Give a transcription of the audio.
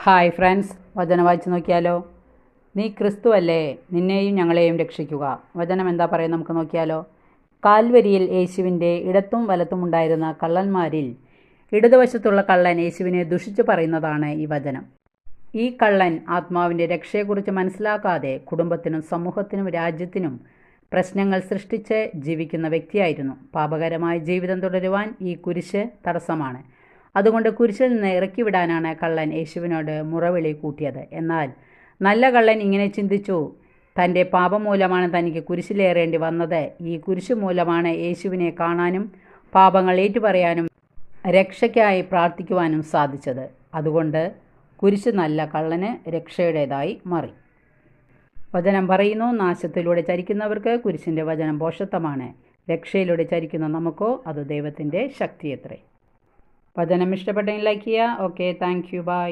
Hi friends, വചനം വായിച്ച് നോക്കിയാലോ. നീ ക്രിസ്തുവല്ലേ, നിന്നെയും ഞങ്ങളെയും രക്ഷിക്കുക. വചനം എന്താ പറയുക നമുക്ക് നോക്കിയാലോ. കാൽവരിയിൽ യേശുവിൻ്റെ ഇടത്തും വലത്തും ഉണ്ടായിരുന്ന കള്ളന്മാരിൽ ഇടതുവശത്തുള്ള കള്ളൻ യേശുവിനെ ദുഷിച്ചു പറയുന്നതാണ് ഈ വചനം. ഈ കള്ളൻ ആത്മാവിൻ്റെ രക്ഷയെക്കുറിച്ച് മനസ്സിലാക്കാതെ കുടുംബത്തിനും സമൂഹത്തിനും രാജ്യത്തിനും പ്രശ്നങ്ങൾ സൃഷ്ടിച്ച് ജീവിക്കുന്ന വ്യക്തിയായിരുന്നു. പാപകരമായ ജീവിതം തുടരുവാൻ ഈ കുരിശ് തടസ്സമാണ്. അതുകൊണ്ട് കുരിശിൽ നിന്ന് ഇറക്കിവിടാനാണ് കള്ളൻ യേശുവിനോട് മുറവിളി കൂട്ടിയത്. എന്നാൽ നല്ല കള്ളൻ ഇങ്ങനെ ചിന്തിച്ചു, തൻ്റെ പാപം മൂലമാണ് തനിക്ക് കുരിശിലേറേണ്ടി വന്നത്. ഈ കുരിശ് മൂലമാണ് യേശുവിനെ കാണാനും പാപങ്ങൾ ഏറ്റുപറയാനും രക്ഷയ്ക്കായി പ്രാർത്ഥിക്കുവാനും സാധിച്ചത്. അതുകൊണ്ട് കുരിശ് നല്ല കള്ളന് രക്ഷയുടേതായി മാറി. വചനം പറയുന്നു, നാശത്തിലൂടെ ചരിക്കുന്നവർക്ക് കുരിശിൻ്റെ വചനം ഭോഷത്വമാണ്, രക്ഷയിലൂടെ ചരിക്കുന്ന നമുക്കോ അത് ദൈവത്തിൻ്റെ ശക്തിയത്രേ. വചനം ഇഷ്ടപ്പെട്ടെങ്കിൽ ലൈക്ക് ചെയ്യുക. Okay, thank you, by.